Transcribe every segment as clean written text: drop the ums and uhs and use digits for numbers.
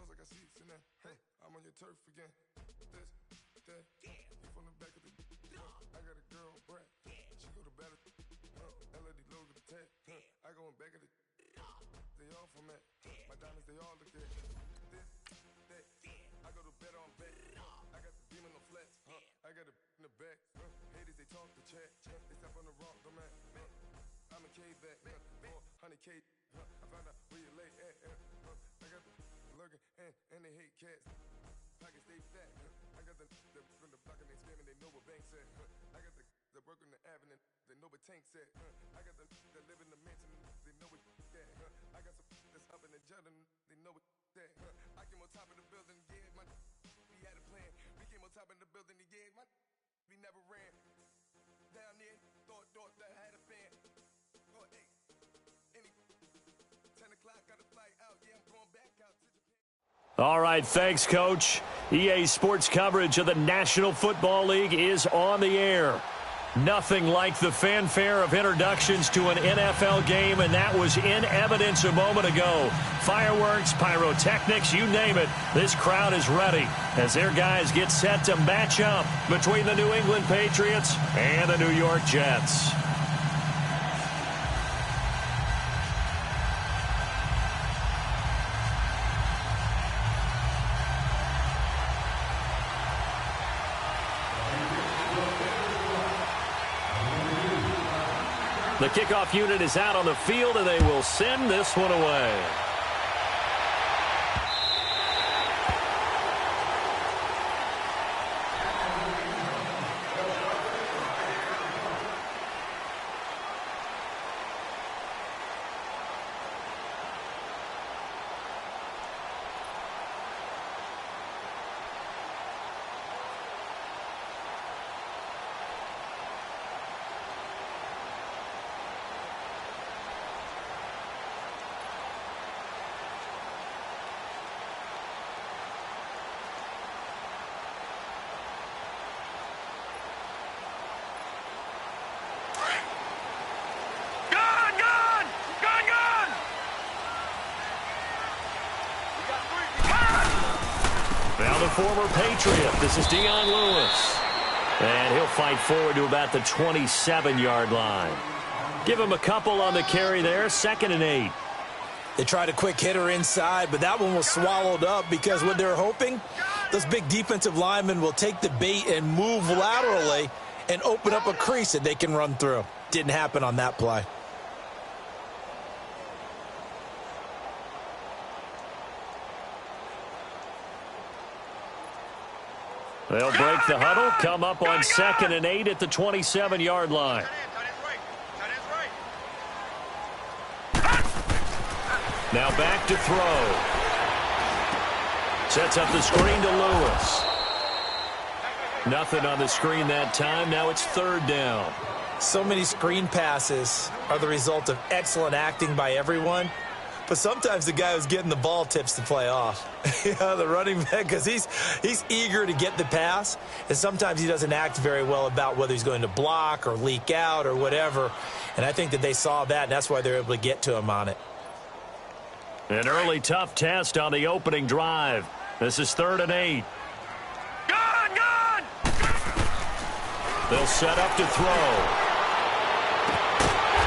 Smells like I see it now. I'm on your turf again. This, that, you from the back of the. I got a girl, Brad. She go to battle. LOD logo the tag. I go in back of the. They all from that. My diamonds, they all look at. This, that. I go to bed on bed. I got the beam on the flats. I got a in the back. Haters, they talk the chat. They step on the rock, the man. I'm a K back. 400K. I found out where you lay at. I got the lurking and they hate cats. Pockets stay fat. I got the from the block and they scamming. They know what banks at. I got the work on the avenue. They know what tanks at. I got the that live in the mansion. They know what that. I got some that's up in the jet and they know what that. I came on top of the building. Yeah, my we had a plan. We came on top of the building. Yeah, my we never ran. Down there, thought that had a fan. Oh, hey, any 10 o'clock, got a flight out. Yeah, I'm going back out to Japan. All right, thanks, Coach. EA Sports coverage of the National Football League is on the air. Nothing like the fanfare of introductions to an NFL game, and that was in evidence a moment ago. Fireworks, pyrotechnics, you name it. This crowd is ready as their guys get set to match up between the New England Patriots and the New York Jets. The kickoff unit is out on the field, and they will send this one away. Former Patriot. This is Dion Lewis. And he'll fight forward to about the 27-yard line. Give him a couple on the carry there. 2nd and 8. They tried a quick hitter inside, but that one was swallowed up because what they're hoping, those big defensive linemen will take the bait and move laterally and open up a crease that they can run through. Didn't happen on that play. They'll break the huddle, come up on 2nd and 8 at the 27-yard line. Now back to throw. Sets up the screen to Lewis. Nothing on the screen that time. Now it's 3rd down. So many screen passes are the result of excellent acting by everyone. But sometimes the guy who's getting the ball tips the play off. The running back, because he's eager to get the pass, and sometimes he doesn't act very well about whether he's going to block or leak out or whatever. And I think that they saw that, and that's why they're able to get to him on it. An early tough test on the opening drive. This is 3rd and 8. Gone! They'll set up to throw.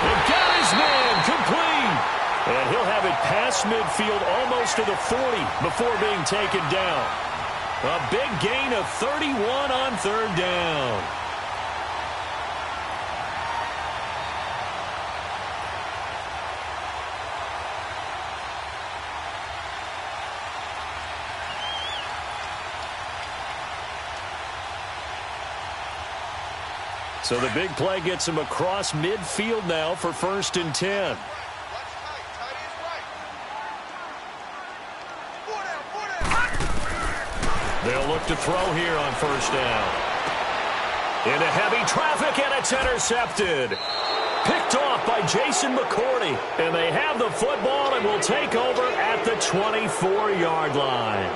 And got his man complete. And he'll have it past midfield almost to the 40 before being taken down. A big gain of 31 on 3rd down. So the big play gets him across midfield now for 1st and 10. They'll look to throw here on 1st down. Into heavy traffic, and it's intercepted. Picked off by Jason McCourty. And they have the football and will take over at the 24-yard line.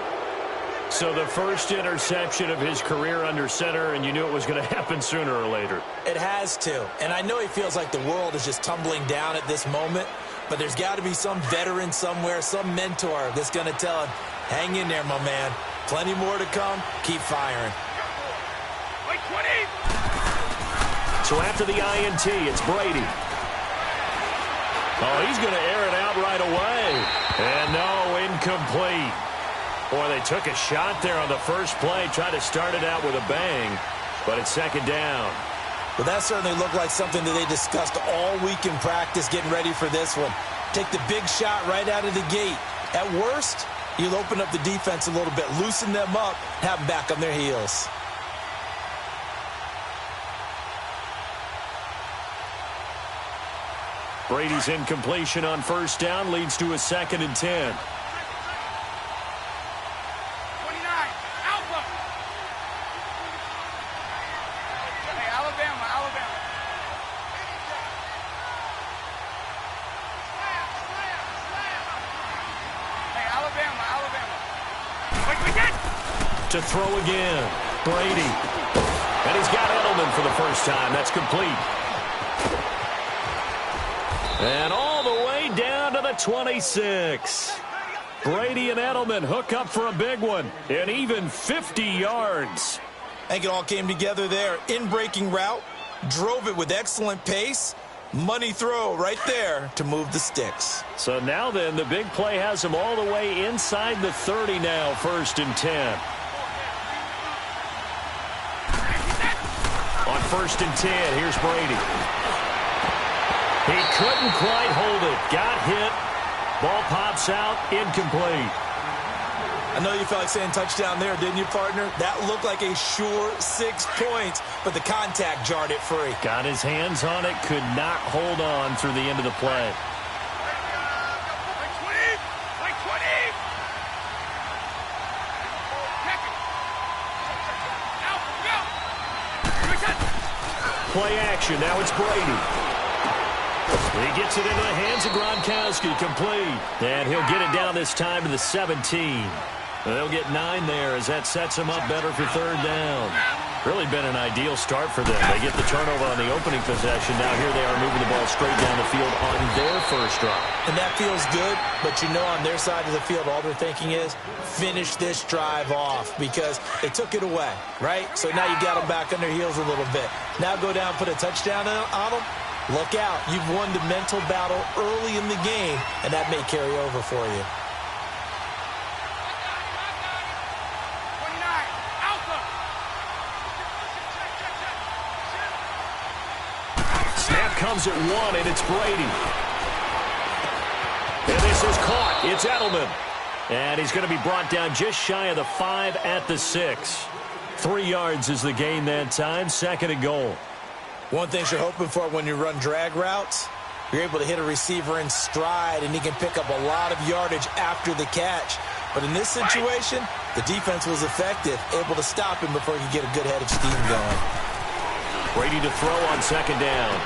So the first interception of his career under center, and you knew it was going to happen sooner or later. It has to. And I know he feels like the world is just tumbling down at this moment, but there's got to be some veteran somewhere, some mentor that's going to tell him, Hang in there, my man. Plenty more to come. Keep firing. So after the INT, it's Brady. Oh, he's going to air it out right away. And no, incomplete. Boy, they took a shot there on the first play, tried to start it out with a bang, but it's second down. Well, that certainly looked like something that they discussed all week in practice getting ready for this one. Take the big shot right out of the gate. At worst, you'll open up the defense a little bit, loosen them up, have them back on their heels. Brady's incompletion on first down leads to a 2nd and 10. To throw again, Brady. And he's got Edelman for the first time. That's complete. And all the way down to the 26. Brady and Edelman hook up for a big one. And even 50 yards. I think it all came together there. In-breaking route. Drove it with excellent pace. Money throw right there to move the sticks. So now then, the big play has him all the way inside the 30 now, 1st and 10. On 1st and 10, here's Brady. He couldn't quite hold it. Got hit. Ball pops out. Incomplete. I know you felt like saying touchdown there, didn't you, partner? That looked like a sure 6 points, but the contact jarred it free. Got his hands on it. Could not hold on through the end of the play. Play action. Now it's Brady. He gets it into the hands of Gronkowski. Complete. And he'll get it down this time to the 17. They'll get 9 there as that sets them up better for 3rd down. Really been an ideal start for them. They get the turnover on the opening possession. Now here they are moving the ball straight down the field on their first drive. And that feels good, but you know on their side of the field all they're thinking is finish this drive off because they took it away, right? So now you got them back on their heels a little bit. Now go down, put a touchdown on them. Look out. You've won the mental battle early in the game, and that may carry over for you. Snap comes at 1, and it's Brady. And this is caught. It's Edelman. And he's going to be brought down just shy of the 5 at the 6. 3 yards is the gain that time. 2nd and goal. One thing you're hoping for when you run drag routes, you're able to hit a receiver in stride, and he can pick up a lot of yardage after the catch. But in this situation, the defense was effective, able to stop him before he could get a good head of steam going. Brady to throw on 2nd down.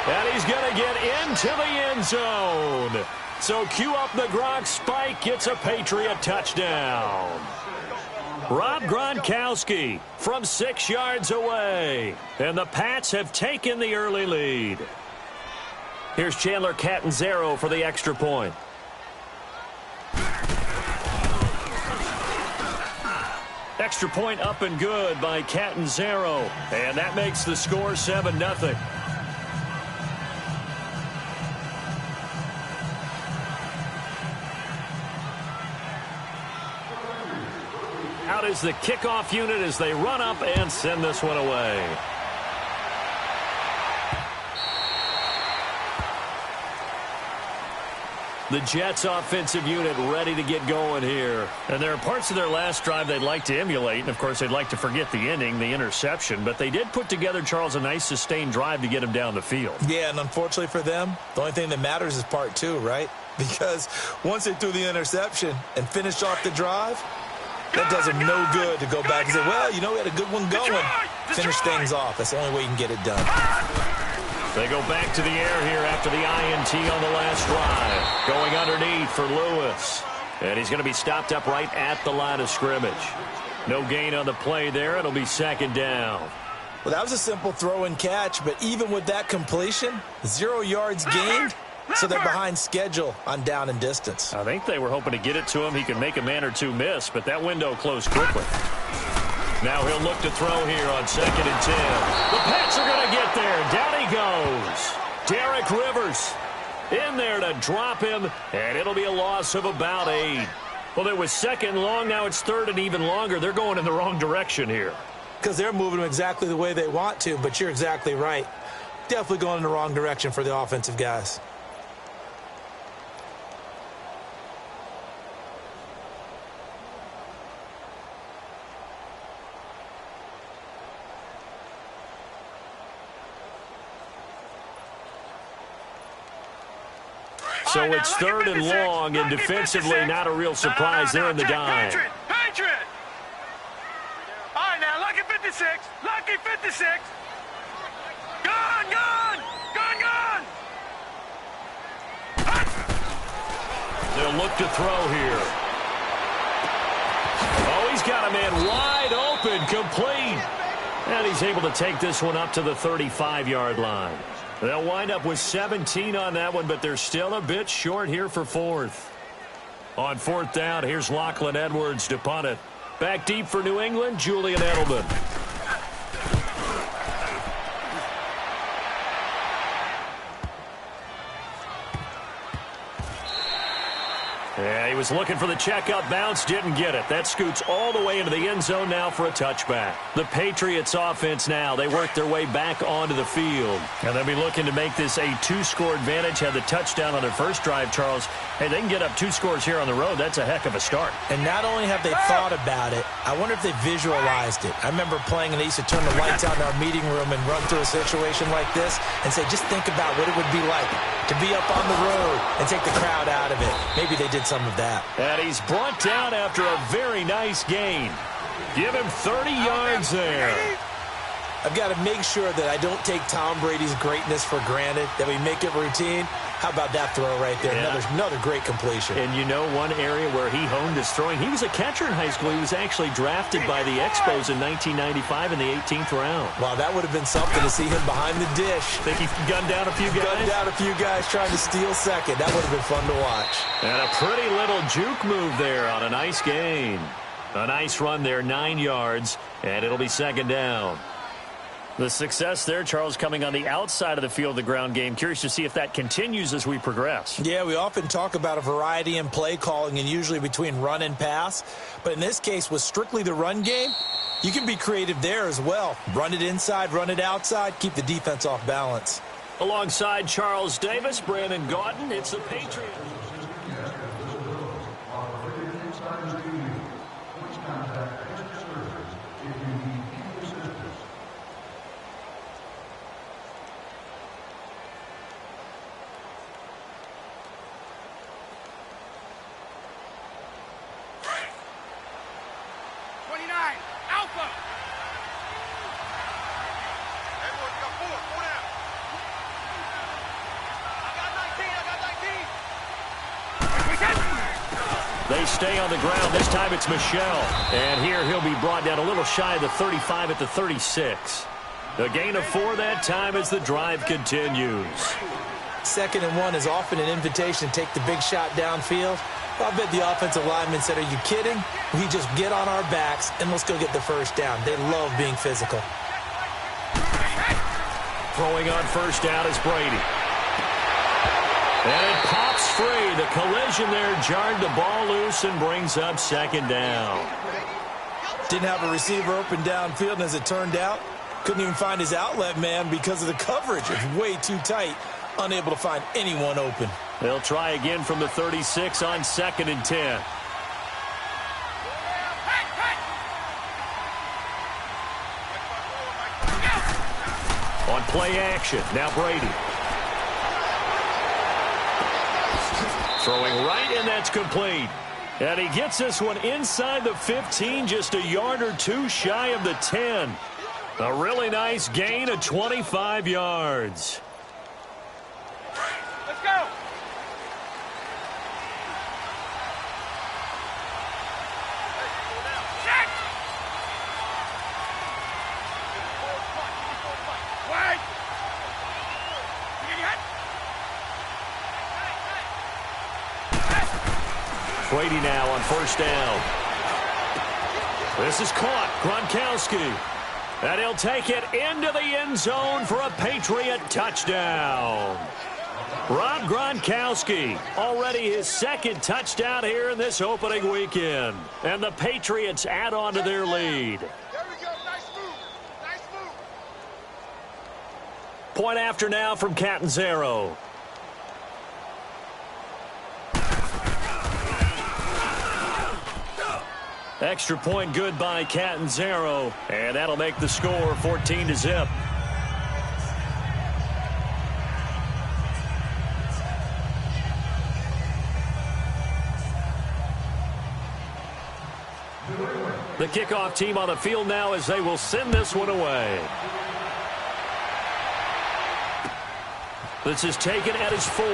And he's going to get into the end zone. So cue up the Gronk spike. Gets a Patriot touchdown. Rob Gronkowski from 6 yards away. And the Pats have taken the early lead. Here's Chandler Catanzaro for the extra point. Extra point up and good by Catanzaro. And that makes the score 7-0. Out is the kickoff unit as they run up and send this one away. The Jets offensive unit ready to get going here. And there are parts of their last drive they'd like to emulate. And, of course, they'd like to forget the ending, the interception. But they did put together, Charles, a nice sustained drive to get him down the field. Yeah, and unfortunately for them, the only thing that matters is part 2, right? Because once they threw the interception and finished off the drive, that does them no good to go back and say, well, you know, we had a good one going. Finish things off. That's the only way you can get it done. They go back to the air here after the INT on the last drive. Going underneath for Lewis. And he's going to be stopped up right at the line of scrimmage. No gain on the play there. It'll be 2nd down. Well, that was a simple throw and catch, but even with that completion, 0 yards gained, so they're behind schedule on down and distance. I think they were hoping to get it to him. He could make a man or two miss, but that window closed quickly. Now he'll look to throw here on 2nd and 10. The Pats are going to get there. Down he goes. Derek Rivers in there to drop him, and it'll be a loss of about 8. Well, it was 2nd and long. Now it's 3rd and even longer. They're going in the wrong direction here. Because they're moving them exactly the way they want to, but you're exactly right. Definitely going in the wrong direction for the offensive guys. So it's 3rd and long, and defensively not a real surprise there in the dime. Patriot! All right, now, lucky 56. Lucky 56. Gone! They'll look to throw here. Oh, he's got a man wide open, complete. And he's able to take this one up to the 35-yard line. They'll wind up with 17 on that one, but they're still a bit short here for 4th. On 4th down, here's Lachlan Edwards to punt it. Back deep for New England, Julian Edelman. Yeah, he was looking for the checkup bounce, didn't get it. That scoots all the way into the end zone now for a touchback. The Patriots offense now, they work their way back onto the field. And they'll be looking to make this a 2-score advantage. Had the touchdown on their first drive, Charles. Hey, they can get up 2 scores here on the road. That's a heck of a start. And not only have they thought about it, I wonder if they visualized it. I remember playing and they used to turn the lights out in our meeting room and run through a situation like this and say, just think about what it would be like to be up on the road and take the crowd out of it. Maybe they did some of that. And he's brought down after a very nice gain. Give him 30 yards there. I've got to make sure that I don't take Tom Brady's greatness for granted, that we make it routine. How about that throw right there? Yeah. Another great completion. And you know one area where he honed his throwing, he was a catcher in high school. He was actually drafted by the Expos in 1995 in the 18th round. Wow, that would have been something to see him behind the dish. Think he gunned down a few guys? Gunned down a few guys trying to steal second. That would have been fun to watch. And a pretty little juke move there on a nice gain. A nice run there, 9 yards, and it'll be 2nd down. The success there, Charles, coming on the outside of the field, the ground game. Curious to see if that continues as we progress. Yeah, we often talk about a variety in play calling and usually between run and pass. But in this case, with strictly the run game, you can be creative there as well. Run it inside, run it outside, keep the defense off balance. Alongside Charles Davis, Brandon Gaudin, it's the Patriots. They stay on the ground. This time it's Michelle. And here he'll be brought down a little shy of the 35 at the 36. The gain of 4 that time as the drive continues. 2nd and 1 is often an invitation to take the big shot downfield. I bet the offensive lineman said, are you kidding? We just get on our backs and let's go get the first down. They love being physical. Throwing on first down is Brady. And it pops free. The collision there jarred the ball loose and brings up 2nd down. Didn't have a receiver open downfield, and as it turned out, couldn't even find his outlet man because of the coverage. It was way too tight, unable to find anyone open. They'll try again from the 36 on 2nd and 10. On play action, now Brady. Throwing right, and that's complete. And he gets this one inside the 15, just a yard or two shy of the 10. A really nice gain of 25 yards. Let's go. Check. Wait. Brady now on first down. This is caught. Gronkowski. And he'll take it into the end zone for a Patriot touchdown. Rob Gronkowski, already his second touchdown here in this opening weekend. And the Patriots add on to their lead. There we go. Nice move. Nice move. Point after now from Catanzaro. Extra point good by Catanzaro, and that'll make the score 14-0. The kickoff team on the field now as they will send this one away. This is taken at his 4.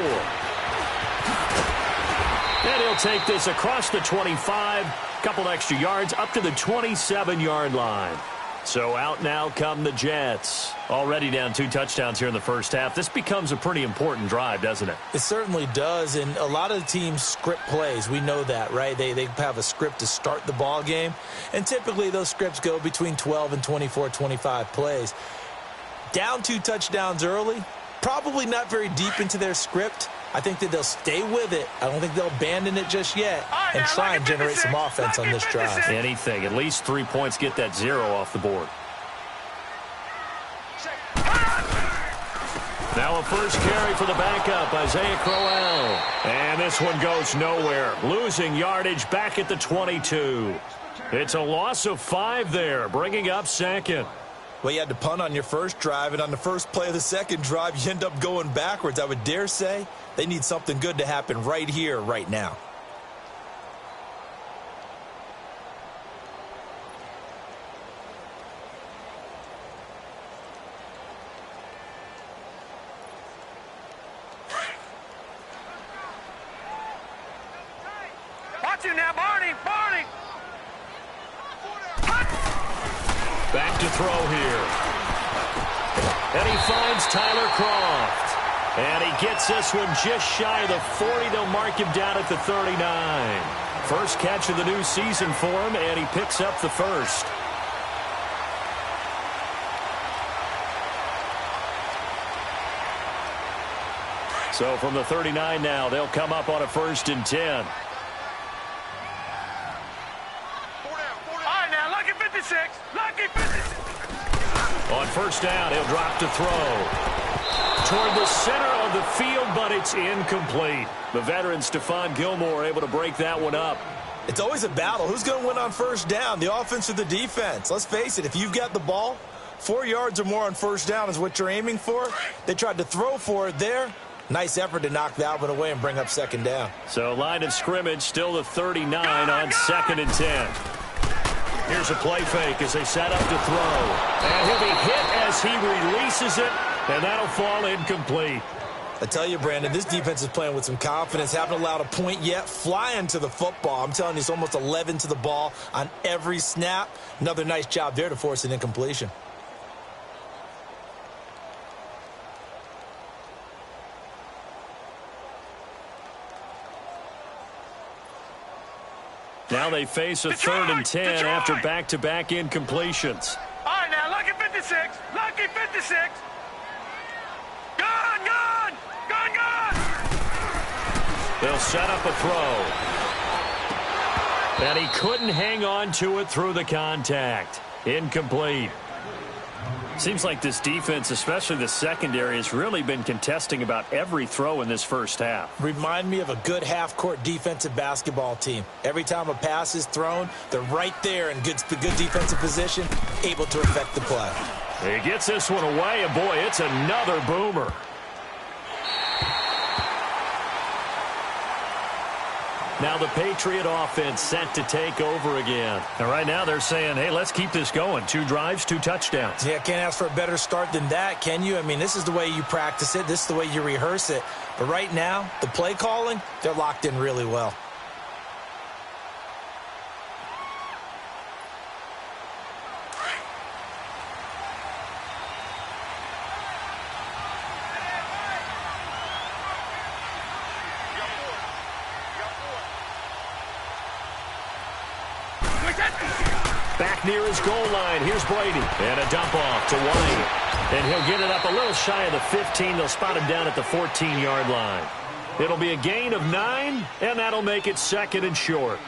And he'll take this across the 25. Couple extra yards up to the 27-yard line. So out now come the Jets. Already down 2 touchdowns here in the first half. This becomes a pretty important drive, doesn't it? It certainly does, and a lot of the teams script plays. We know that, right? They have a script to start the ball game, and typically those scripts go between 12 and 24, 25 plays. Down 2 touchdowns early, probably not very deep into their script. I think that they'll stay with it. I don't think they'll abandon it just yet and try and generate some offense on this drive. Anything. At least 3 points. Get that 0 off the board. Now a first carry for the backup, Isaiah Crowell. And this one goes nowhere. Losing yardage back at the 22. It's a loss of 5 there, bringing up second. Well, you had to punt on your first drive, and on the first play of the second drive, you end up going backwards. I would dare say they need something good to happen right here, right now. Watch him now, Barney. Barney. Back to throw here. And he finds Tyler Kroft. And he gets this one just shy of the 40. They'll mark him down at the 39. First catch of the new season for him, and he picks up the first. So from the 39 now, they'll come up on a 1st and 10. Lucky 56. Lucky 56. On first down, he'll drop to throw. Toward the center of the field, but it's incomplete. The veteran Stephon Gilmore able to break that one up. It's always a battle. Who's going to win on first down, the offense or the defense? Let's face it, if you've got the ball, 4 yards or more on first down is what you're aiming for. They tried to throw for it there. Nice effort to knock that one away and bring up second down. So line of scrimmage still the 39 on 2nd and 10. Here's a play fake as they set up to throw. And he'll be hit as he releases it, and that'll fall incomplete. I tell you, Brandon, this defense is playing with some confidence. Haven't allowed a point yet. Flying to the football. I'm telling you, it's almost 11 to the ball on every snap. Another nice job there to force an incompletion. Now they face a 3rd and 10 after back-to-back incompletions. All right, now, lucky 56. Lucky 56. Gone, gone. Gone, gone. They'll set up a throw. And he couldn't hang on to it through the contact. Incomplete. Seems like this defense, especially the secondary, has really been contesting about every throw in this first half. Remind me of a good half-court defensive basketball team. Every time a pass is thrown, they're right there in good defensive position, able to affect the play. He gets this one away, and boy, it's another boomer. Now the Patriot offense set to take over again. And right now they're saying, hey, let's keep this going. 2 drives, 2 touchdowns. Yeah, can't ask for a better start than that, can you? I mean, this is the way you practice it. This is the way you rehearse it. But right now, the play calling, they're locked in really well. Back near his goal line. Here's Brady. And a dump off to White. And he'll get it up a little shy of the 15. They'll spot him down at the 14-yard line. It'll be a gain of 9, and that'll make it 2nd and short.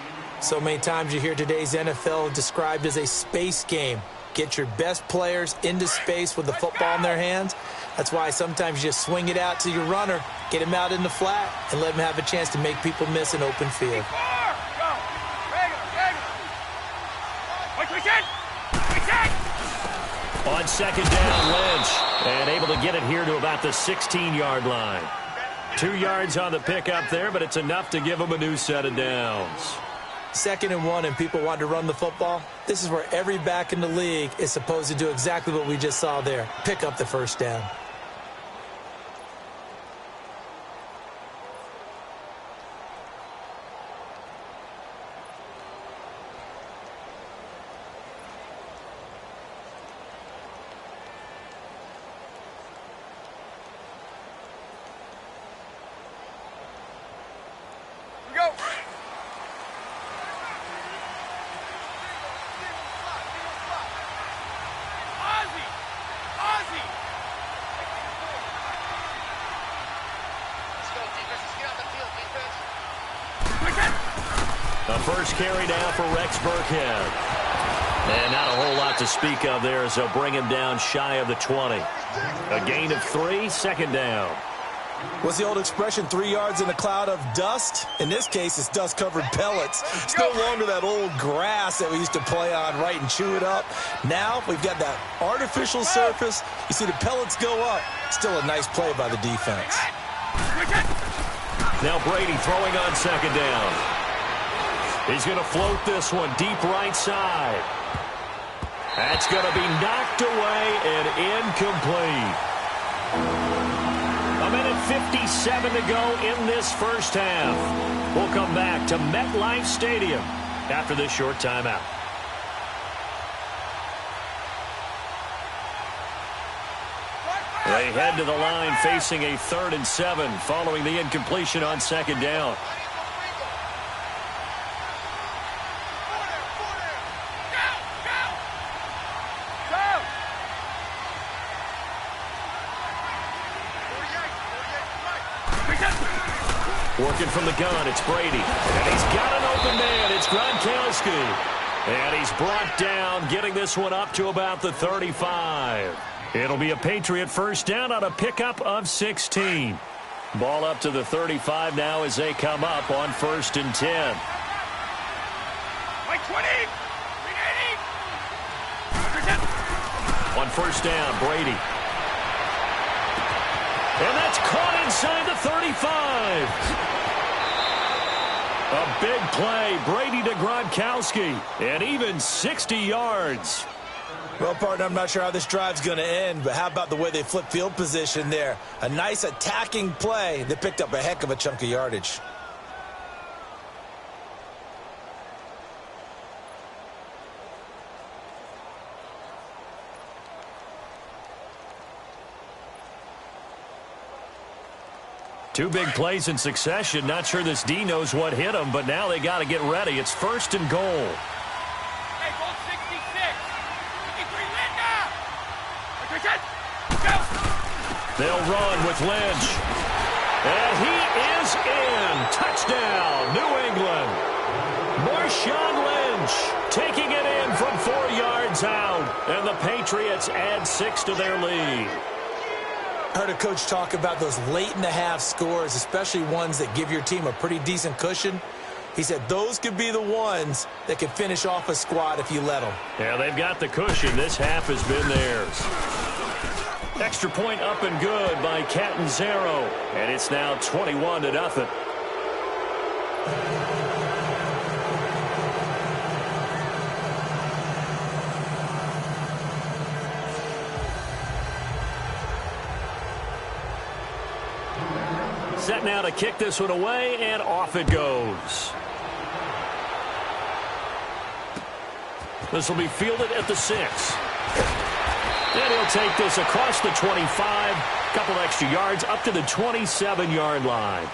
So many times you hear today's NFL described as a space game. Get your best players into space with the football in their hands. That's why sometimes you just swing it out to your runner, get him out in the flat, and let him have a chance to make people miss an open field. On 2nd down, Lynch, and able to get it here to about the 16-yard line. 2 yards on the pickup there, but it's enough to give him a new set of downs. 2nd and 1, and people want to run the football. This is where every back in the league is supposed to do exactly what we just saw there. Pick up the first down. The first carry now for Rex Burkhead. And not a whole lot to speak of there as they'll bring him down shy of the 20. A gain of 3, 2nd down. What's the old expression, 3 yards in a cloud of dust? In this case, it's dust-covered pellets. It's no longer that old grass that we used to play on, right, and chew it up. Now we've got that artificial surface. You see the pellets go up. Still a nice play by the defense. Now Brady throwing on 2nd down. He's going to float this one deep right side. That's going to be knocked away and incomplete. A minute 57 to go in this first half. We'll come back to MetLife Stadium after this short timeout. They head to the line facing a 3rd and 7 following the incompletion on 2nd down. Working from the gun, it's Brady. And he's got an open man. It's Gronkowski. And he's brought down, getting this one up to about the 35. It'll be a Patriot first down on a pickup of 16. Ball up to the 35 now as they come up on 1st and 10. On 1st down, Brady. And that's caught inside the 35. A big play, Brady to Gronkowski, and even 60 yards. Well, partner, I'm not sure how this drive's going to end, but how about the way they flip field position there? A nice attacking play. They picked up a heck of a chunk of yardage. Two big plays in succession. Not sure this D knows what hit him, but now they got to get ready. It's 1st and goal. Hey, goal 66. 53, Linda. Go. They'll run with Lynch. And he is in. Touchdown, New England. Marshawn Lynch taking it in from 4 yards out. And the Patriots add 6 to their lead. I heard a coach talk about those late-in-the-half scores, especially ones that give your team a pretty decent cushion. He said those could be the ones that could finish off a squad if you let them. Yeah, they've got the cushion. This half has been theirs. Extra point up and good by Catanzaro. And it's now 21-0. Set now to kick this one away, and off it goes. This will be fielded at the 6. And he'll take this across the 25, couple extra yards up to the 27-yard line.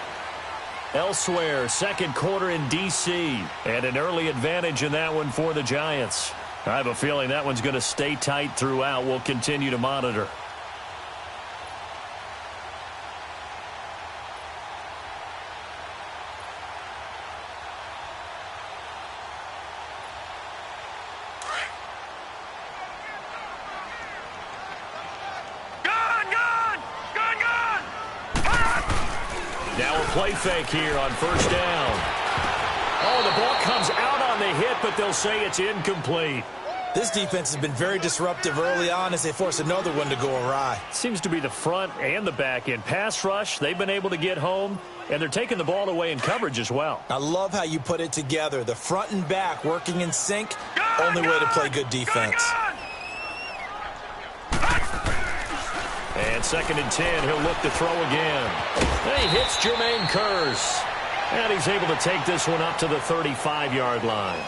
Elsewhere, second quarter in D.C., and an early advantage in that one for the Giants. I have a feeling that one's going to stay tight throughout. We'll continue to monitor. Now a play fake here on first down. Oh, the ball comes out on the hit, but they'll say it's incomplete. This defense has been very disruptive early on as they force another one to go awry. Seems to be the front and the back end. Pass rush, they've been able to get home, and they're taking the ball away in coverage as well. I love how you put it together. The front and back working in sync, only way to play good defense. And 2nd and 10, he'll look to throw again. And he hits Jermaine Kearse. And he's able to take this one up to the 35-yard line.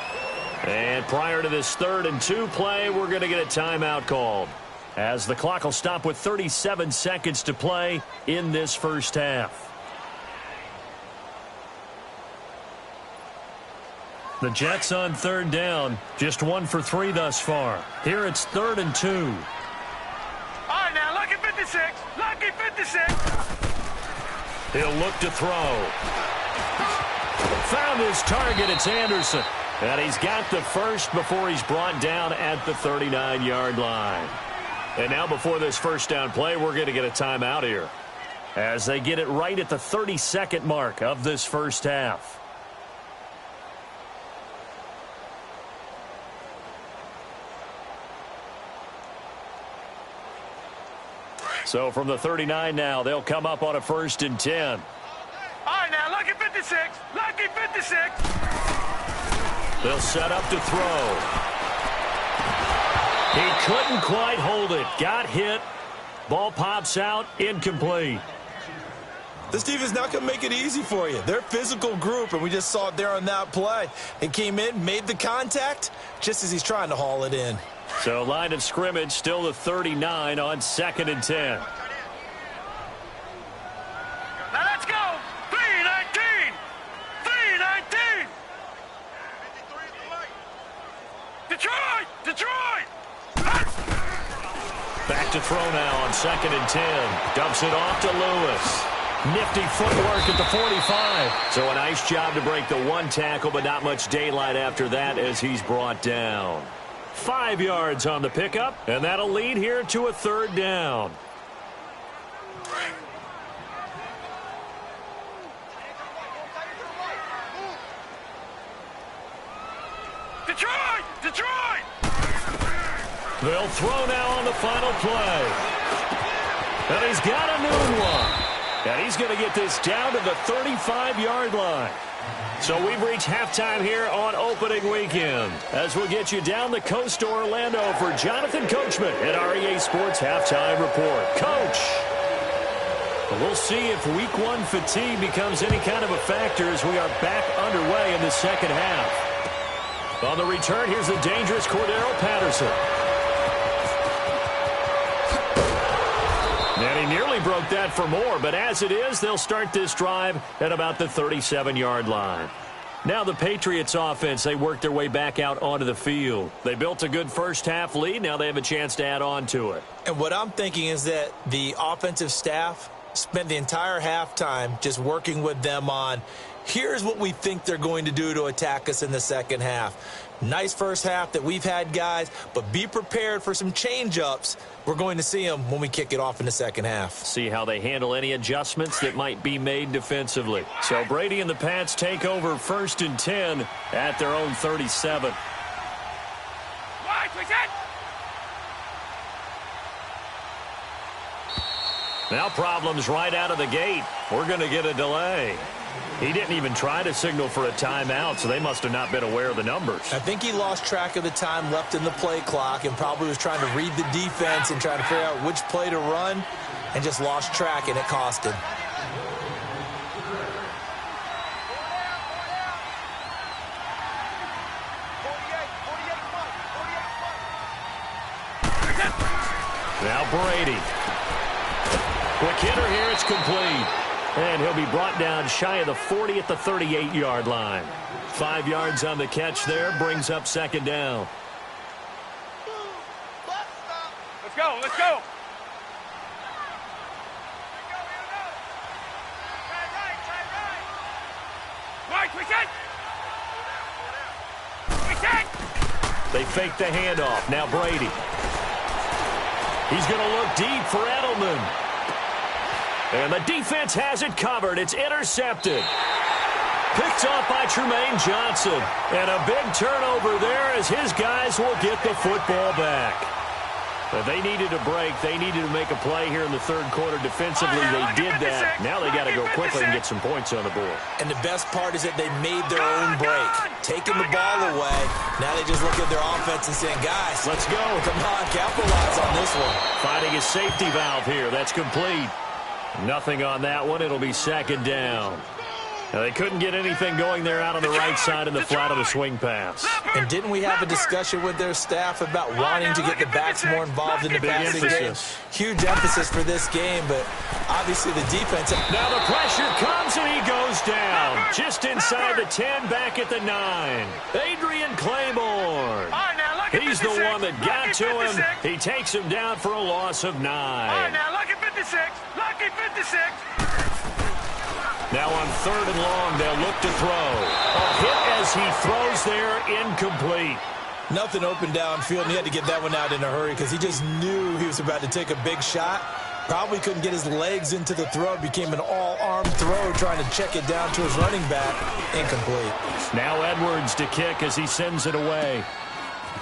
And prior to this 3rd and 2 play, we're going to get a timeout called, as the clock will stop with 37 seconds to play in this first half. The Jets on 3rd down, just 1 for 3 thus far. Here it's 3rd and 2. All right, now, lucky 56. Lucky 56. He'll look to throw. Found his target. It's Anderson. And he's got the first before he's brought down at the 39-yard line. And now before this first down play, we're going to get a timeout here, as they get it right at the 32nd mark of this first half. So from the 39 now, they'll come up on a 1st and 10. All right, now, lucky 56. Lucky 56. They'll set up to throw. He couldn't quite hold it. Got hit. Ball pops out. Incomplete. This defense is not going to make it easy for you. They're a physical group, and we just saw it there on that play. He came in, made the contact, just as he's trying to haul it in. So line of scrimmage still the 39 on 2nd and 10. Now let's go. 3-19. 3-19. Detroit. Detroit. Back to throw now on 2nd and 10. Dumps it off to Lewis. Nifty footwork at the 45. So a nice job to break the 1 tackle, but not much daylight after that as he's brought down. 5 yards on the pickup, and that'll lead here to a 3rd down. Detroit. Detroit. They'll throw now on the final play. And he's got a noon one. And he's going to get this down to the 35-yard line. So we've reached halftime here on opening weekend, as we'll get you down the coast to Orlando for Jonathan Coachman at our EA Sports Halftime Report. Coach, we'll see if Week 1 fatigue becomes any kind of a factor as we are back underway in the second half. On the return, here's the dangerous Cordero Patterson. And he nearly broke that for more, but as it is, they'll start this drive at about the 37-yard line. Now the Patriots offense, they work their way back out onto the field. They built a good first half lead. Now they have a chance to add on to it. And what I'm thinking is that the offensive staff spent the entire halftime just working with them on, here's what we think they're going to do to attack us in the second half. Nice first half that we've had, guys, but be prepared for some change-ups. We're going to see them when we kick it off in the second half. See how they handle any adjustments that might be made defensively. So Brady and the Pats take over 1st and 10 at their own 37. Wide, present. Now problems right out of the gate. We're going to get a delay. He didn't even try to signal for a timeout, so they must have not been aware of the numbers. I think he lost track of the time left in the play clock and probably was trying to read the defense and trying to figure out which play to run and just lost track, and it cost him. Now Brady. Quick hitter here, it's complete. And he'll be brought down shy of the 40 at the 38-yard line. 5 yards on the catch there, brings up 2nd down. go, let's go. Right, we set. We set. They fake the handoff. Now Brady. He's going to look deep for Edelman. And the defense has it covered. It's intercepted. Picked off by Tremaine Johnson. And a big turnover there as his guys will get the football back. But they needed a break. They needed to make a play here in the third quarter defensively. They did that. Now they got to go quickly and get some points on the board. And the best part is that they made their own break. Taking the ball away. Now they just look at their offense and saying, guys, let's go. Come on, capitalize on this one. Finding a safety valve here. That's complete. Nothing on that one. It'll be second down. Now, they couldn't get anything going there out on the right side in the flat of the swing pass. And didn't we have a discussion with their staff about wanting to get the backs more involved in the passing game? Huge emphasis for this game, but obviously the defense. Now the pressure comes and he goes down. Just inside the 10, back at the 9. Adrian Claiborne. He's the one that got to him. He takes him down for a loss of 9. All right, now, lucky 56. Lucky 56. Now on third and long, they'll look to throw. A hit as he throws there, incomplete. Nothing open downfield, and he had to get that one out in a hurry because he just knew he was about to take a big shot. Probably couldn't get his legs into the throw. It became an all-arm throw trying to check it down to his running back. Incomplete. Now Edwards to kick as he sends it away.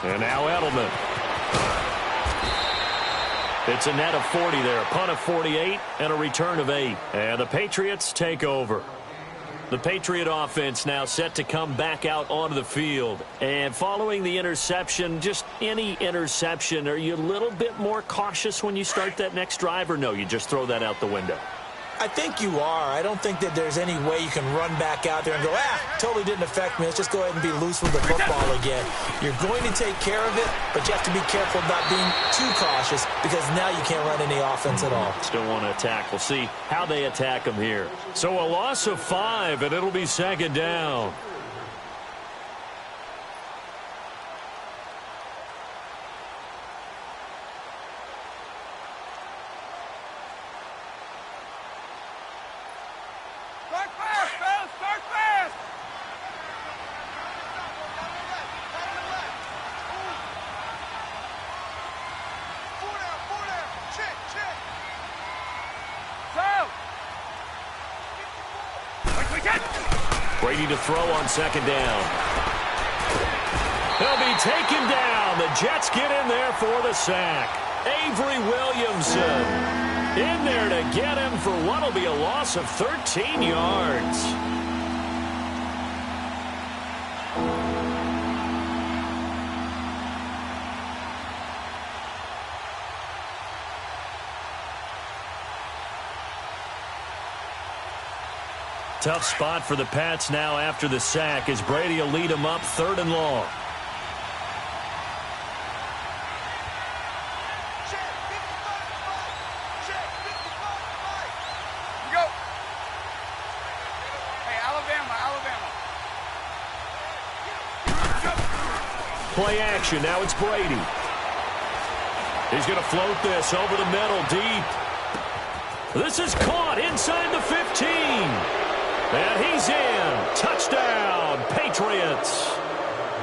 And now Edelman. It's a net of 40 there, a punt of 48, and a return of 8. And the Patriots take over. The Patriot offense now set to come back out onto the field. And following the interception, just any interception, are you a little bit more cautious when you start that next drive, or no, you just throw that out the window? I think you are. I don't think that there's any way you can run back out there and go, totally didn't affect me. Let's just go ahead and be loose with the football again. You're going to take care of it, but you have to be careful about being too cautious because now you can't run any offense at all. Still want to attack. We'll see how they attack them here. So a loss of 5, and it'll be second down. Brady to throw on second down. He'll be taken down. The Jets get in there for the sack. Avery Williamson in there to get him for what will be a loss of 13 yards. Tough spot for the Pats now after the sack as Brady will lead them up third and long. Go. Hey, Alabama. Play action. Now it's Brady. He's going to float this over the middle deep. This is caught inside the 15. And he's in. Touchdown, Patriots.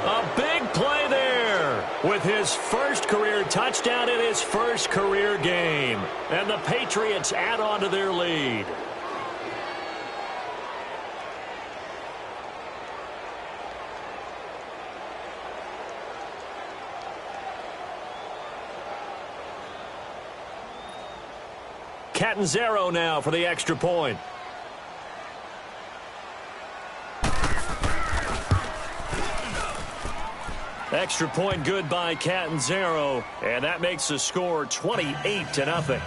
A big play there with his first career touchdown in his first career game. And the Patriots add on to their lead. Catanzaro now for the extra point. Extra point good by Catanzaro, and that makes the score 28-0.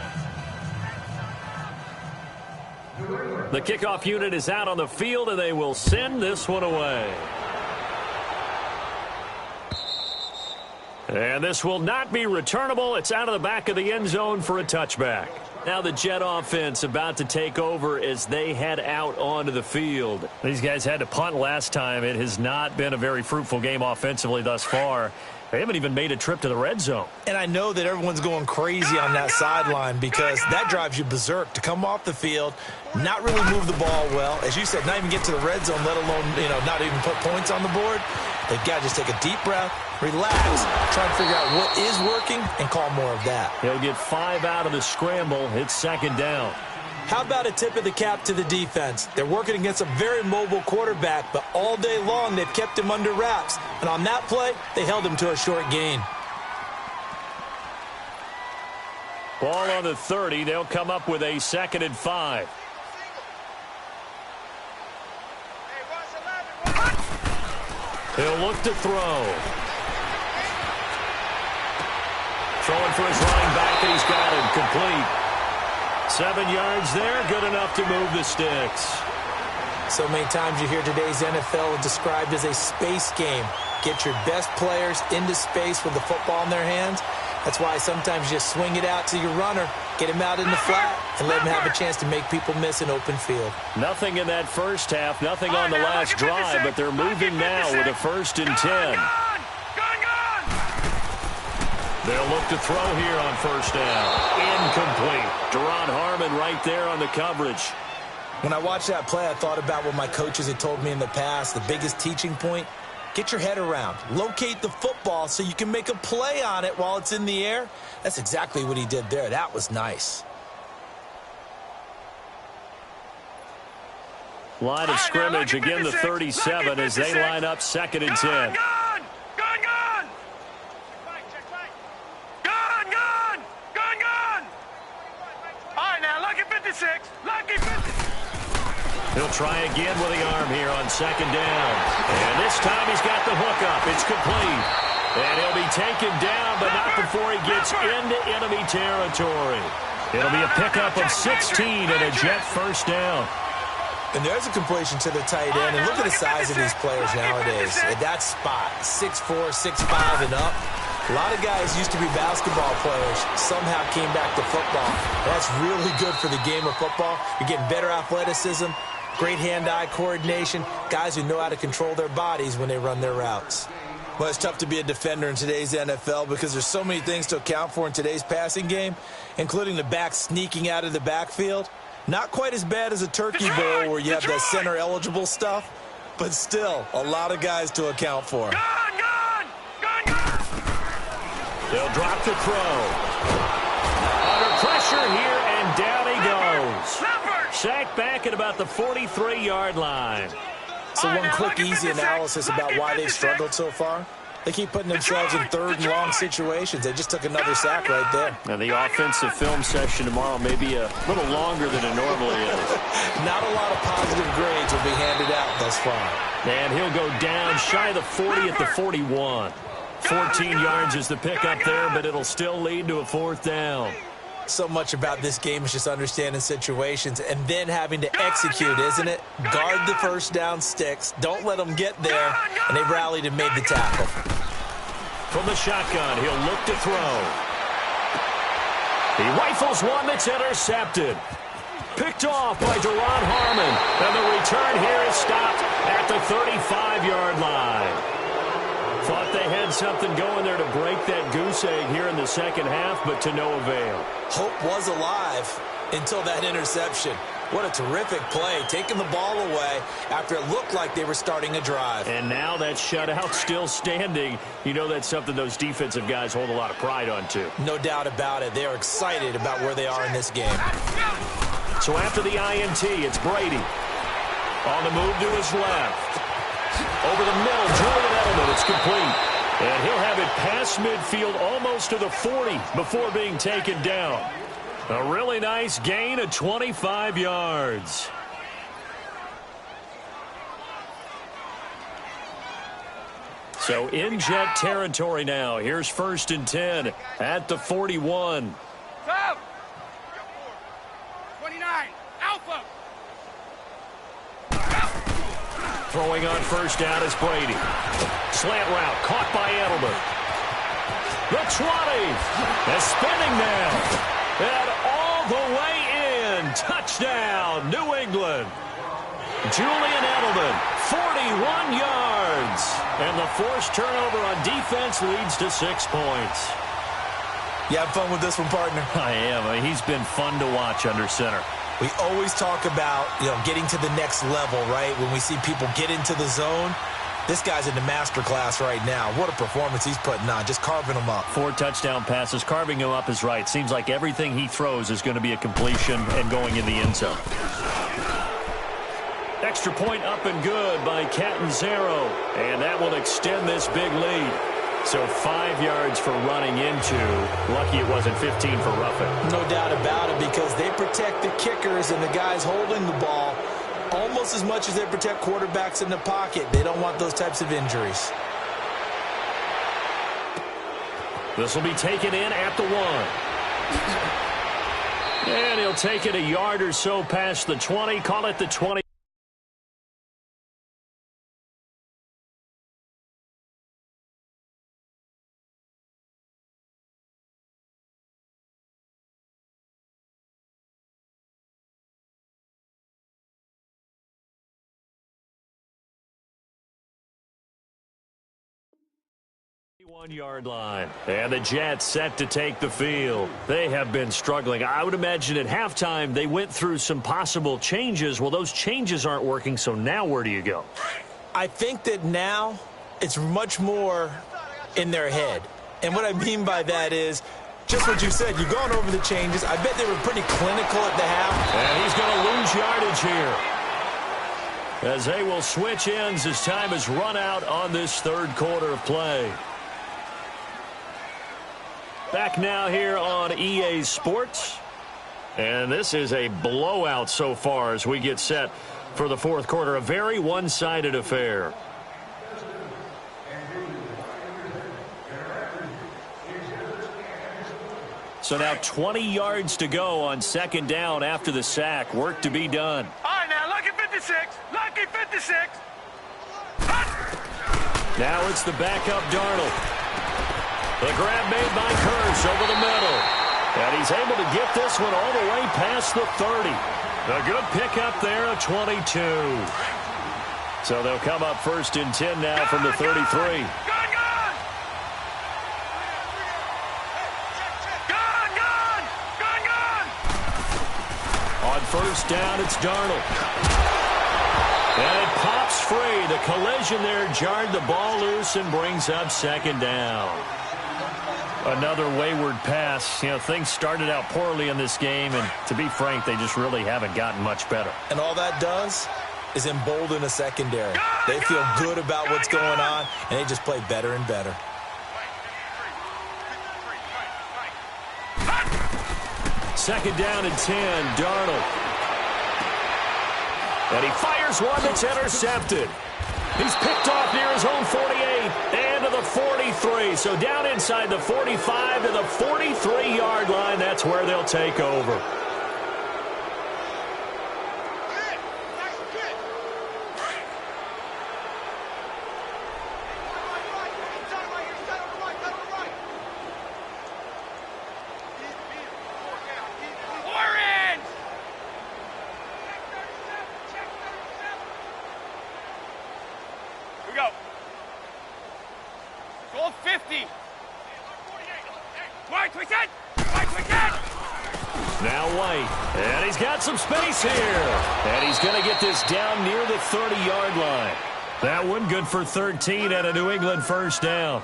The kickoff unit is out on the field, and they will send this one away. And this will not be returnable. It's out of the back of the end zone for a touchback. Now the Jet offense about to take over as they head out onto the field. These guys had to punt last time. It has not been a very fruitful game offensively thus far. They haven't even made a trip to the red zone. And I know that everyone's going crazy on that sideline because that drives you berserk to come off the field, not really move the ball well. As you said, not even get to the red zone, let alone, not even put points on the board. They've got to just take a deep breath, relax, try and figure out what is working, and call more of that. He'll get 5 out of the scramble. It's second down. How about a tip of the cap to the defense? They're working against a very mobile quarterback, but all day long they've kept him under wraps. And on that play, they held him to a short gain. Ball on the 30. They'll come up with a 2nd and 5. He'll look to throw. Throwing for his running back, and he's got him complete. 7 yards there, good enough to move the sticks. So many times you hear today's NFL described as a space game. Get your best players into space with the football in their hands. That's why sometimes you just swing it out to your runner, get him out in the flat, and let him have a chance to make people miss an open field. Nothing in that first half, nothing on the last drive, but they're moving now with a 1st and 10. They'll look to throw here on 1st down. Incomplete. Deron Harmon right there on the coverage. When I watched that play, I thought about what my coaches had told me in the past. The biggest teaching point, get your head around. Locate the football so you can make a play on it while it's in the air. That's exactly what he did there. That was nice. Line of scrimmage, again the 37 as they line up 2nd and 10. He'll try again with the arm here on 2nd down. And this time he's got the hook up. It's complete. And he'll be taken down, but not before he gets into enemy territory. It'll be a pickup of 16 and a Jet 1st down. And there's a completion to the tight end. And look at the size of these players nowadays. At that spot, 6'4", 6'5", and up. A lot of guys used to be basketball players, somehow came back to football. That's really good for the game of football. You're getting better athleticism, great hand-eye coordination, guys who know how to control their bodies when they run their routes. Well, it's tough to be a defender in today's NFL because there's so many things to account for in today's passing game, including the back sneaking out of the backfield. Not quite as bad as a turkey bowl where you have that center-eligible stuff, but still a lot of guys to account for. They'll drop the throw. Under pressure here, and down he goes. Sacked back at about the 43-yard line. So one quick, easy analysis about why they've struggled so far. They keep putting themselves in 3rd and long situations. They just took another sack right there. Now the offensive film session tomorrow may be a little longer than it normally is. Not a lot of positive grades will be handed out thus far. And he'll go down shy of the 40 at the 41. 14 yards is the pickup there, but it'll still lead to a 4th down. So much about this game is just understanding situations and then having to execute, isn't it? Guard the 1st down sticks. Don't let them get there. And they rallied and made the tackle. From the shotgun, he'll look to throw. He rifles one that's intercepted. Picked off by Deron Harmon. And the return here is stopped at the 35-yard line. Thought they had something going there to break that goose egg here in the 2nd half, but to no avail. Hope was alive until that interception. What a terrific play, taking the ball away after it looked like they were starting a drive. And now that shutout still standing. You know that's something those defensive guys hold a lot of pride on, too. No doubt about it. They are excited about where they are in this game. So after the INT, it's Brady. On the move to his left. Over the middle, Julian Edelman, it's complete. And he'll have it past midfield almost to the 40 before being taken down. A really nice gain of 25 yards. So in Jet territory now. Here's 1st and 10 at the 41. 29, Alpha. Throwing on 1st down is Brady. Slant route caught by Edelman. The 20. The spinning now. And all all the way in. Touchdown, New England. Julian Edelman, 41 yards. And the forced turnover on defense leads to 6 points. You have fun with this one, partner? I am. He's been fun to watch under center. We always talk about, getting to the next level, right? When we see people get into the zone, this guy's in the master class right now. What a performance he's putting on, just carving them up. 4 touchdown passes. Carving him up is right. Seems like everything he throws is going to be a completion and going in the end zone. Extra point up and good by Catanzaro. And that will extend this big lead. So 5 yards for running into. Lucky it wasn't 15 for roughing. No doubt about it, because they protect the kickers and the guys holding the ball almost as much as they protect quarterbacks in the pocket. They don't want those types of injuries. This will be taken in at the 1. And he'll take it a yard or so past the 20. Call it the 20. One-yard line. And the Jets set to take the field. They have been struggling. I would imagine at halftime they went through some possible changes. Well, those changes aren't working, so now where do you go? I think that now it's much more in their head. And what I mean by that is just what you said. You've gone over the changes. I bet they were pretty clinical at the half. And he's going to lose yardage here, as they will switch ends as time has run out on this third quarter of play. Back now here on EA Sports. And this is a blowout so far as we get set for the fourth quarter. A very one-sided affair. So now 20 yards to go on second down after the sack. Work to be done. All right, now, lucky 56. Lucky 56. Now it's the backup Darnold. The grab made by Curse over the middle. And he's able to get this one all the way past the 30. A good pickup there of 22. So they'll come up first and 10 now from the 33. Gone! On first down, it's Darnold. And it pops free. The collision there jarred the ball loose and brings up second down. Another wayward pass. Things started out poorly in this game, and to be frank, they just really haven't gotten much better. And all that does is embolden a secondary. They feel good about what's going on, and they just play better and better. Second down and 10, Darnold. And he fires one that's intercepted. He's picked off near his own 48 and to the 43. So down inside the 45 to the 43-yard line. That's where they'll take over. Now White, and he's got some space here. And he's going to get this down near the 30-yard line. That one good for 13 and a New England first down.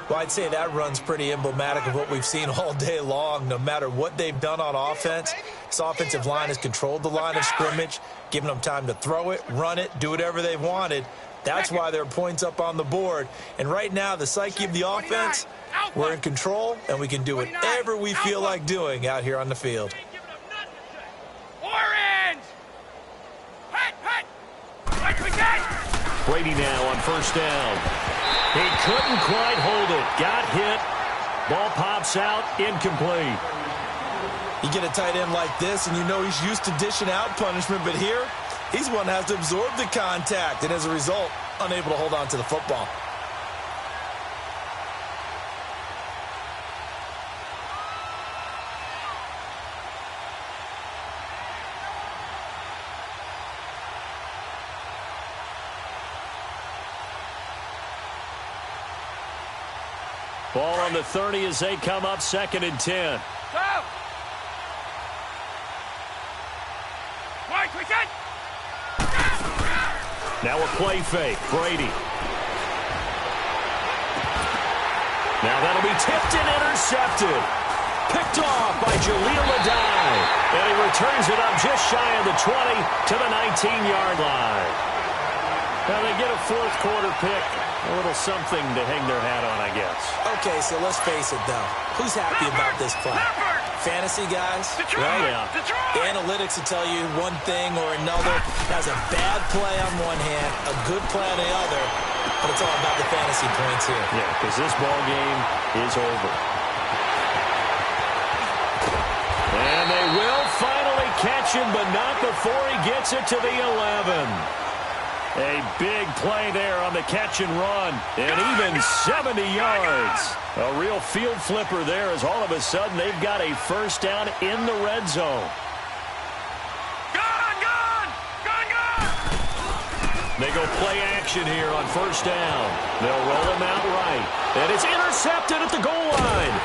Well, I'd say that run's pretty emblematic of what we've seen all day long. No matter what they've done on offense, this offensive line has controlled the line of scrimmage, given them time to throw it, run it, do whatever they've wanted. That's why there are points up on the board. And right now, the psyche of the offense, we're in control, and we can do whatever we feel like doing out here on the field. Orange! Brady now on first down. He couldn't quite hold it. Got hit. Ball pops out. Incomplete. You get a tight end like this, and you know he's used to dishing out punishment, but here, he's one that has to absorb the contact, and as a result, unable to hold on to the football. Ball on the 30 as they come up 2nd and 10. Go! White, we get! Now a play fake. Brady. Now that'll be tipped and intercepted. Picked off by Jaleel Adai. And he returns it up just shy of the 20 to the 19-yard line. Now they get a fourth quarter pick. A little something to hang their hat on, I guess. Okay, so let's face it, though. Who's happy about this play? Fantasy guys? Well, yeah. The analytics will tell you one thing or another. Has a bad play on one hand, a good play on the other, but it's all about the fantasy points here. Yeah, because this ball game is over. And they will finally catch him, but not before he gets it to the 11. A big play there on the catch and run, and even 70 yards. A real field flipper there as all of a sudden they've got a first down in the red zone. They go play action here on first down. They'll roll him out right, and it's intercepted at the goal line.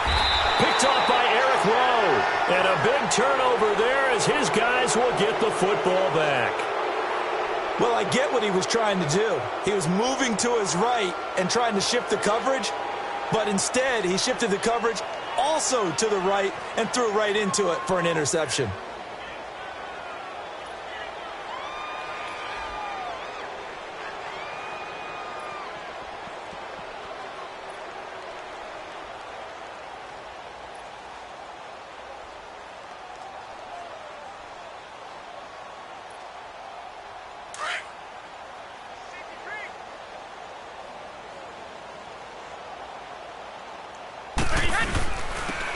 Picked off by Eric Rowe, and a big turnover there as his guys will get the football back. Well, I get what he was trying to do. He was moving to his right and trying to shift the coverage, but instead he shifted the coverage also to the right and threw right into it for an interception.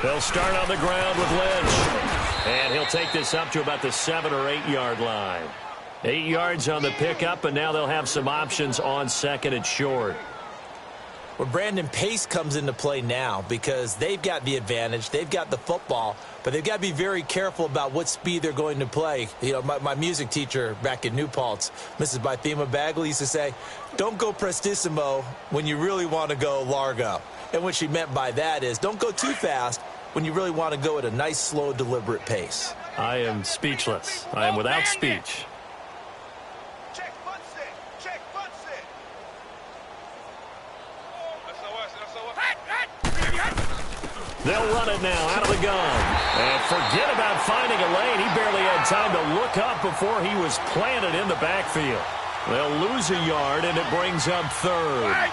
They'll start on the ground with Lynch. And he'll take this up to about the 7 or 8 yard line. 8 yards on the pickup, and now they'll have some options on 2nd and short. Well, Brandon, pace comes into play now because they've got the advantage. They've got the football, but they've got to be very careful about what speed they're going to play. You know, my music teacher back in New Paltz, Mrs. Bythema Bagley, used to say, don't go prestissimo when you really want to go largo. And what she meant by that is don't go too fast when you really want to go at a nice, slow, deliberate pace. I am speechless. I am without speech. Check butt sit. Check butt sit. They'll run it now out of the gun. And forget about finding a lane. He barely had time to look up before he was planted in the backfield. They'll lose a yard, and it brings up 3rd.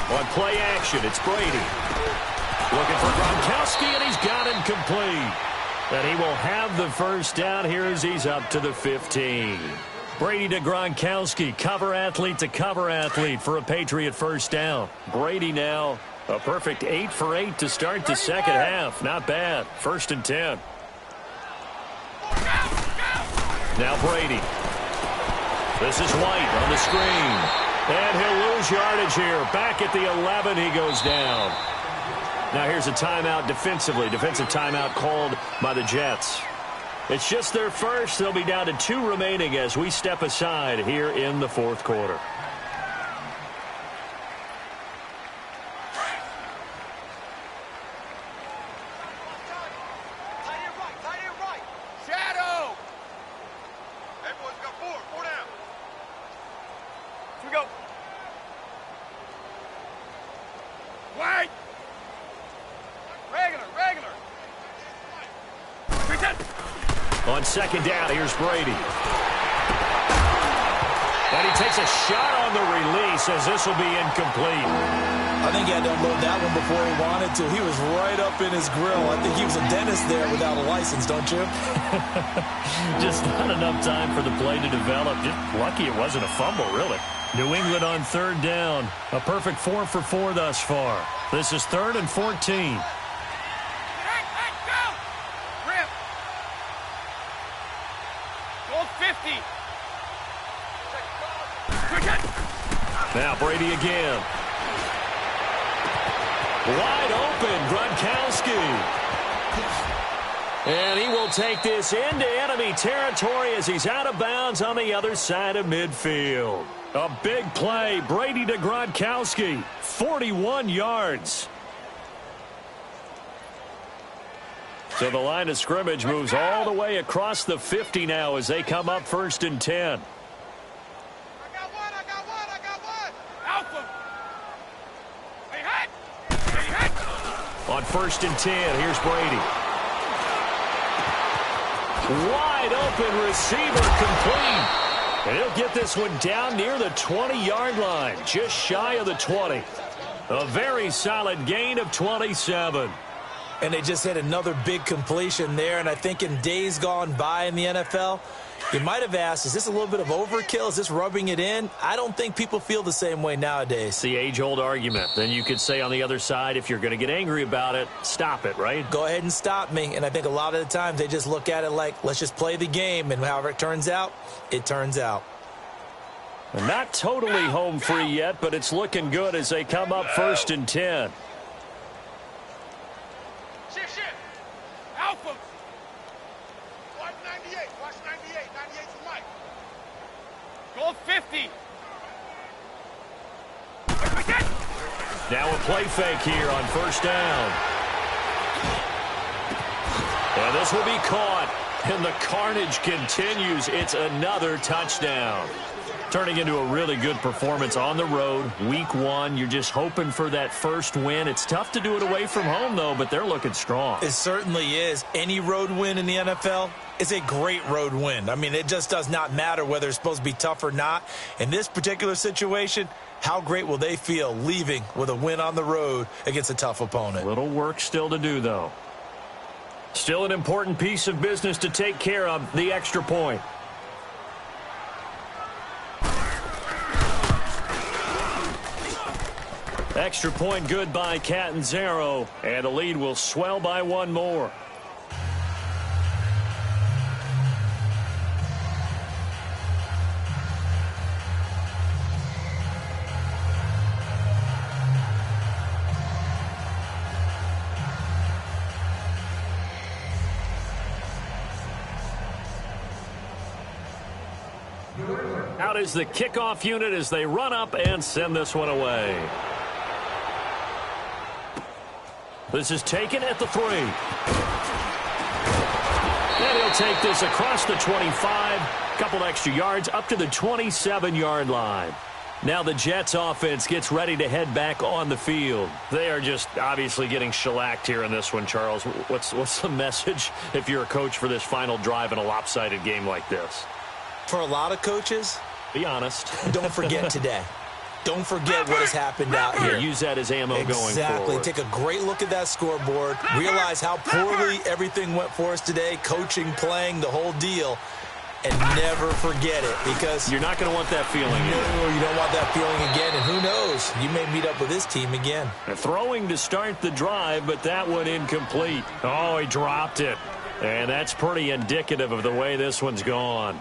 On play action, it's Brady. Looking for Gronkowski, and he's got him complete. And he will have the first down here as he's up to the 15. Brady to Gronkowski, cover athlete to cover athlete for a Patriot first down. Brady now a perfect 8 for 8 to start the second half. Not bad. 1st and 10. Now Brady. This is White on the screen. And he'll lose yardage here. Back at the 11, he goes down. Now here's a timeout defensively. Defensive timeout called by the Jets. It's just their first. They'll be down to 2 remaining as we step aside here in the 4th quarter. On 2nd down, here's Brady. And he takes a shot on the release as this will be incomplete. I think he had to unload that one before he wanted to. He was right up in his grill. I think he was a dentist there without a license, don't you? Just not enough time for the play to develop. Just lucky it wasn't a fumble, really. New England on 3rd down. A perfect 4 for 4 thus far. This is 3rd and 14. Now Brady again. Wide open, Gronkowski. And he will take this into enemy territory as he's out of bounds on the other side of midfield. A big play. Brady to Gronkowski. 41 yards. So the line of scrimmage moves all the way across the 50 now as they come up 1st and 10. I got one. Alpha. Hey, hit. On 1st and 10, here's Brady. Wide open receiver complete. And he'll get this one down near the 20-yard line, just shy of the 20. A very solid gain of 27. And they just hit another big completion there. And I think in days gone by in the NFL, you might have asked, is this a little bit of overkill? Is this rubbing it in? I don't think people feel the same way nowadays. It's the age-old argument. Then you could say on the other side, if you're going to get angry about it, stop it, right? Go ahead and stop me. And I think a lot of the times they just look at it like, let's just play the game. And however it turns out, it turns out. Not totally home free yet, but it's looking good as they come up 1st and 10. Shift. Alpha. Watch 98. Watch 98. 98's the mic. Go 50. Now a play fake here on 1st down. And this will be caught. And the carnage continues. It's another touchdown. Turning into a really good performance on the road. Week 1, you're just hoping for that first win. It's tough to do it away from home, though, but they're looking strong. It certainly is. Any road win in the NFL is a great road win. I mean, it just does not matter whether it's supposed to be tough or not. In this particular situation, how great will they feel leaving with a win on the road against a tough opponent? Little work still to do, though. Still an important piece of business to take care of, the extra point. Extra point good by Catanzaro, and the lead will swell by one more. Out is the kickoff unit as they run up and send this one away. This is taken at the 3. And he'll take this across the 25. Couple extra yards up to the 27-yard line. Now the Jets offense gets ready to head back on the field. They are just obviously getting shellacked here in this one, Charles. What's the message if you're a coach for this final drive in a lopsided game like this? For a lot of coaches, be honest. Don't forget today. Don't forget what has happened out here. Use that as ammo going forward. Exactly. Take a great look at that scoreboard. Realize how poorly everything went for us today. Coaching, playing, the whole deal. And never forget it, because you're not going to want that feeling. No, you don't want that feeling again. And who knows? You may meet up with this team again. Throwing to start the drive, but that one incomplete. Oh, he dropped it. And that's pretty indicative of the way this one's gone.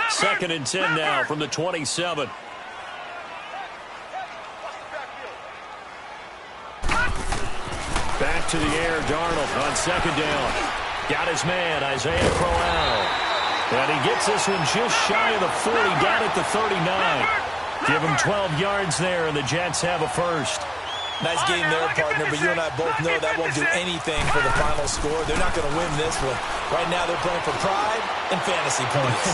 Second and 10 now from the 27. Back to the air, Darnold on second down. Got his man, Isaiah Crowell. And he gets this one just shy of the 40, down at the 39. Give him 12 yards there, and the Jets have a first. Nice game there, partner, but you and I both know that won't do anything for the final score. They're not going to win this one. Right now they're playing for pride and fantasy points.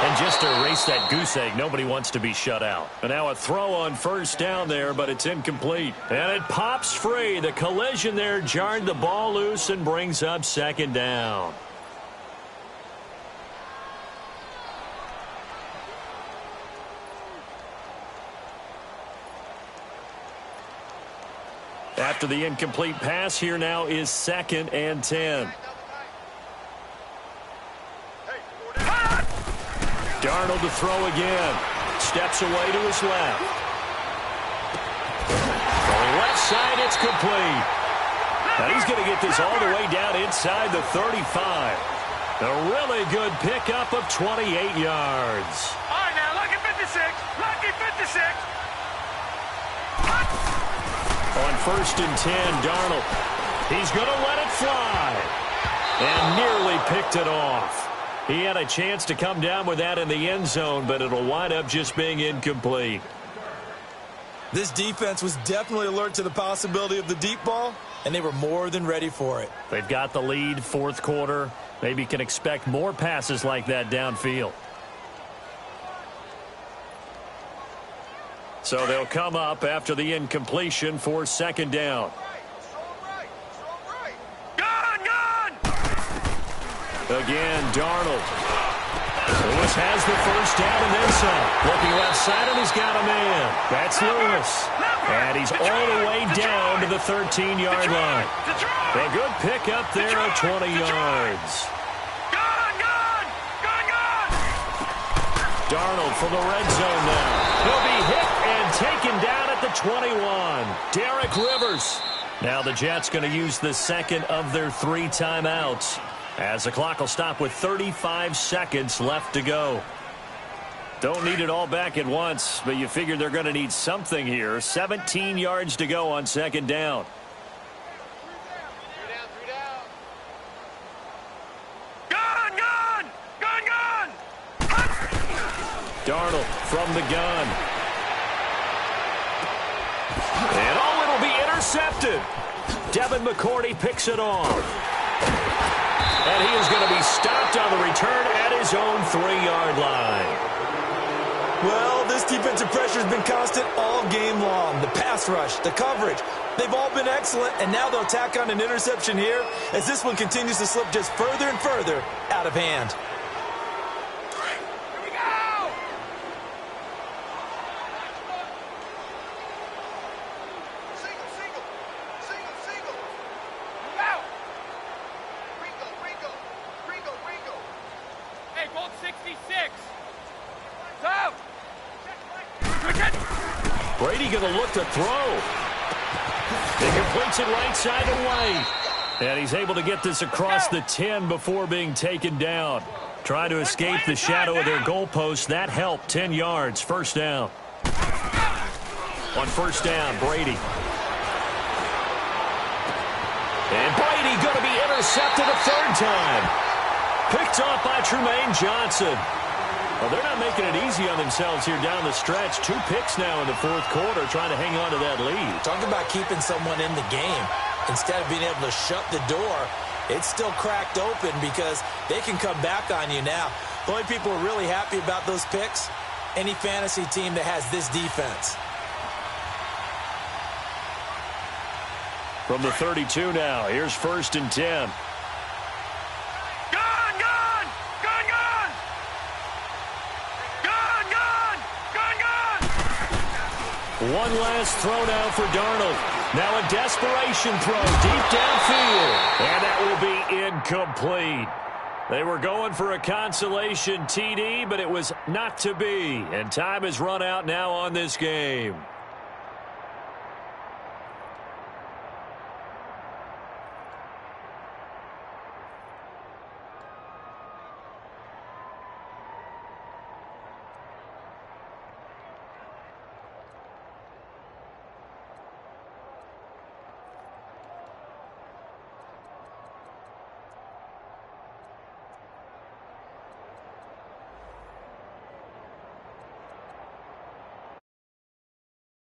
And just to erase that goose egg, nobody wants to be shut out. And now a throw on first down there, but it's incomplete. And it pops free. The collision there jarred the ball loose and brings up second down. After the incomplete pass, here now is second and 10. Darnold to throw again. Steps away to his left. Going left side, it's complete. Now he's going to get this all the way down inside the 35. A really good pickup of 28 yards. All right, now, lucky 56. Lucky 56. On 1st and 10, Darnold. He's going to let it fly. And nearly picked it off. He had a chance to come down with that in the end zone, but it'll wind up just being incomplete. This defense was definitely alert to the possibility of the deep ball, and they were more than ready for it. They've got the lead, fourth quarter. Maybe can expect more passes like that downfield. So they'll come up after the incompletion for 2nd down. Again, Darnold. Lewis has the first down and then some. Looking left side, and he's got a man. That's Lewis. And he's all the way down to the 13-yard line. A good pickup there at 20 yards. Darnold from the red zone now. He'll be hit and taken down at the 21. Derek Rivers. Now the Jets going to use the second of their 3 timeouts, as the clock will stop with 35 seconds left to go. Don't need it all back at once, but you figure they're going to need something here. 17 yards to go on 2nd down. Darnold from the gun. And it'll be intercepted. Devin McCourty picks it off. And he is going to be stopped on the return at his own 3-yard line. Well, this defensive pressure has been constant all game long. The pass rush, the coverage, they've all been excellent, and now they'll tack on an interception here as this one continues to slip just further and further out of hand. Brady going to look to throw. He completes it right side away. And he's able to get this across the 10 before being taken down. Trying to escape the shadow of their goalpost. That helped. 10 yards. 1st down. On 1st down, Brady. And Brady going to be intercepted a 3rd time. Picked off by Trumaine Johnson. Well, they're not making it easy on themselves here down the stretch. 2 picks now in the 4th quarter, trying to hang on to that lead. Talk about keeping someone in the game. Instead of being able to shut the door, it's still cracked open because they can come back on you now. The only people who are really happy about those picks, any fantasy team that has this defense. From the 32 now, here's 1st and 10. One last throw now for Darnold. Now a desperation throw deep downfield. And that will be incomplete. They were going for a consolation TD, but it was not to be. And time has run out now on this game.